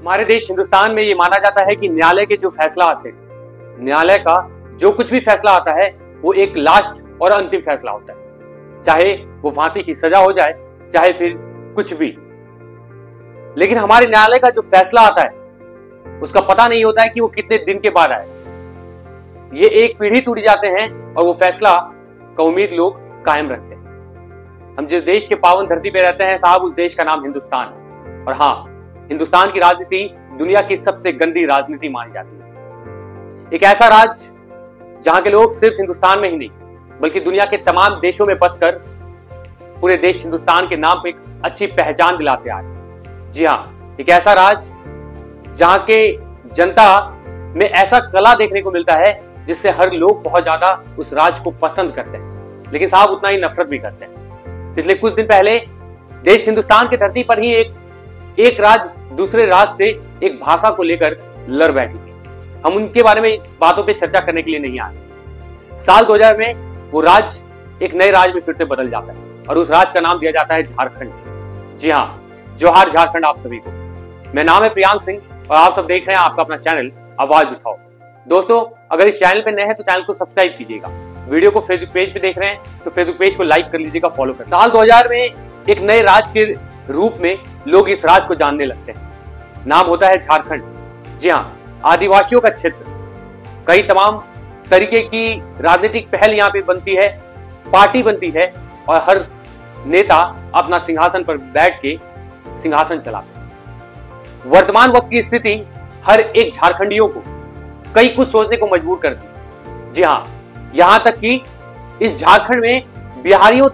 हमारे देश हिंदुस्तान में ये माना जाता है कि न्यायालय के जो फैसला आते हैं, न्यायालय का जो कुछ भी फैसला आता है वो एक लास्ट और अंतिम फैसला होता है, चाहे वो फांसी की सजा हो जाए चाहे फिर कुछ भी। लेकिन हमारे न्यायालय का जो फैसला आता है उसका पता नहीं होता है कि वो कितने दिन के बाद आए। ये एक पीढ़ी टूट जाते हैं और वो फैसला का उम्मीद लोग कायम रखते हैं। हम जिस देश के पावन धरती पे रहते हैं साहब, उस देश का नाम हिंदुस्तान है। और हाँ, हिंदुस्तान की राजनीति दुनिया की सबसे गंदी राजनीति मानी जाती है। एक ऐसा राज्य जहां के लोग सिर्फ हिंदुस्तान में ही नहीं बल्कि दुनिया के तमाम देशों में बसकर पूरे देश हिंदुस्तान के नाम पर एक अच्छी पहचान दिलाते आ रहे। जी हाँ, एक ऐसा राज्य जहां के जनता में ऐसा कला देखने को मिलता है जिससे हर लोग बहुत ज्यादा उस राज्य को पसंद करते हैं, लेकिन साहब उतना ही नफरत भी करते हैं। पिछले कुछ दिन पहले देश हिंदुस्तान की धरती पर ही एक राज्य दूसरे राज्य से एक भाषा को लेकर लड़ बैठी थी। हम उनके बारे में इस बातों पे चर्चा करने के लिए नहीं आए। साल 2000 में वो राज्य एक नए राज्य में फिर से बदल जाता है और उस राज्य का नाम दिया जाता है झारखंड। जी हाँ, जोहार झारखंड आप सभी को। मेरा नाम है प्रियांक सिंह और आप सब देख रहे हैं आपका अपना चैनल आवाज उठाओ। दोस्तों, अगर इस चैनल पे नए हैं तो चैनल को सब्सक्राइब कीजिएगा। वीडियो को फेसबुक पेज पे देख रहे हैं तो फेसबुक पेज को लाइक कर लीजिएगा, फॉलो कर। साल 2000 में एक नए राज्य के रूप में लोग इस राज्य को जानने लगते हैं। नाम होता है झारखंड। जी हाँ, आदिवासियों का क्षेत्र। कई तमाम तरीके की राजनीतिक पहल यहाँ पे बनती है, पार्टी बनती है और हर नेता अपना सिंहासन पर बैठ के सिंहासन चलाते हैं। वर्तमान वक्त की स्थिति हर एक झारखंडियों को कई कुछ सोचने को मजबूर करती है। जी हाँ, यहां तक कि इस झारखंड में बिहारियों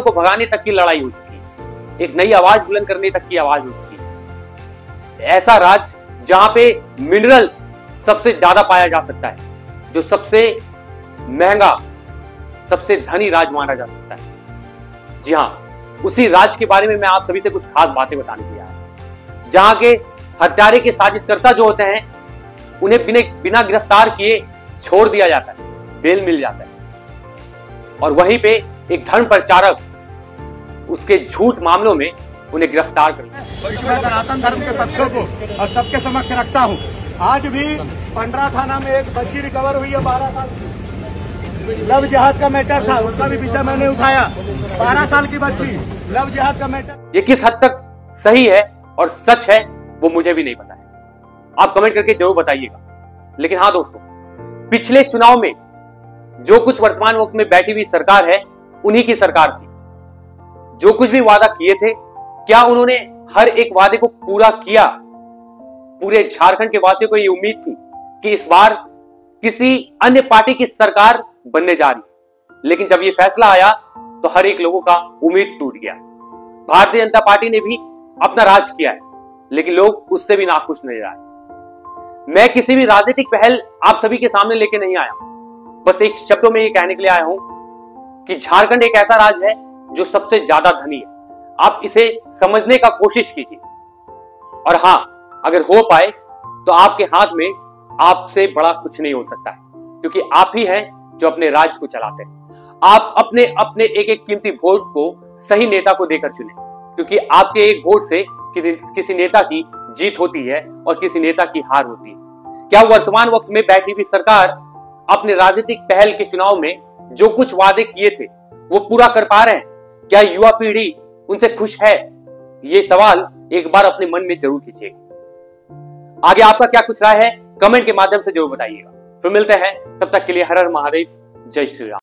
को भगाने तक की लड़ाई हो चुकी है। एक नई आवाज बुलंद करने तक की आवाज हो चुकी है। ऐसा राज्य जहां पे मिनरल्स सबसे ज्यादा पाया जा सकता है, जो सबसे महंगा, सबसे धनी राज्य माना जा सकता है। जी हाँ, उसी राज्य के बारे में मैं आप सभी से कुछ खास बातें बताने के लिए आया। जहां के हत्यारे के साजिशकर्ता जो होते हैं उन्हें बिना गिरफ्तार किए छोड़ दिया जाता है, बेल मिल जाता है। और वहीं पे एक धर्म प्रचारक उसके झूठ मामलों में उन्हें गिरफ्तार कर लिया। मैं सनातन धर्म के पक्षों को और सबके समक्ष रखता हूँ। आज भी पंडरा थाना में एक बच्ची रिकवर हुई है 12 साल की। लव जिहाद का मैटर था, उसका भी विषय मैंने उठाया। 12 साल की बच्ची, लव जिहाद का मैटर। ये किस हद तक सही है और सच है वो मुझे भी नहीं पता है, आप कमेंट करके जरूर बताइएगा। लेकिन हाँ दोस्तों, पिछले चुनाव में जो कुछ वर्तमान वक्त में बैठी हुई सरकार है उन्हीं की सरकार थी। जो कुछ भी वादा किए थे, क्या उन्होंने हर एक वादे को पूरा किया? पूरे झारखंड के वासियों को ये उम्मीद थी कि इस बार किसी अन्य पार्टी की सरकार बनने जा रही है, लेकिन जब ये फैसला आया तो हर एक लोगों का उम्मीद टूट गया। भारतीय जनता पार्टी ने भी अपना राज किया है, लेकिन लोग उससे भी नाखुश नजर आए। मैं किसी भी राजनीतिक पहल आप सभी के सामने लेके नहीं आया, बस एक शब्दों में ये कहने के लिए आया हूं कि झारखंड एक ऐसा राज्य है जो सबसे ज्यादा धनी है। आप इसे समझने का कोशिश कीजिए। और हां, अगर हो पाए तो आपके हाथ में आपसे बड़ा कुछ नहीं हो सकता है, क्योंकि आप ही हैं जो अपने राज्य को चलाते हैं। आप अपने अपने एक एक कीमती वोट को सही नेता को देकर चुने, क्योंकि आपके एक वोट से किसी नेता की जीत होती है और किसी नेता की हार होती है। क्या वर्तमान वक्त में बैठी हुई सरकार अपने राजनीतिक पहल के चुनाव में जो कुछ वादे किए थे वो पूरा कर पा रहे हैं? क्या युवा पीढ़ी उनसे खुश है? ये सवाल एक बार अपने मन में जरूर कीजिएगा। आगे आपका क्या कुछ राय है कमेंट के माध्यम से जरूर बताइएगा। फिर मिलते हैं, तब तक के लिए हर हर महादेव, जय श्री राम।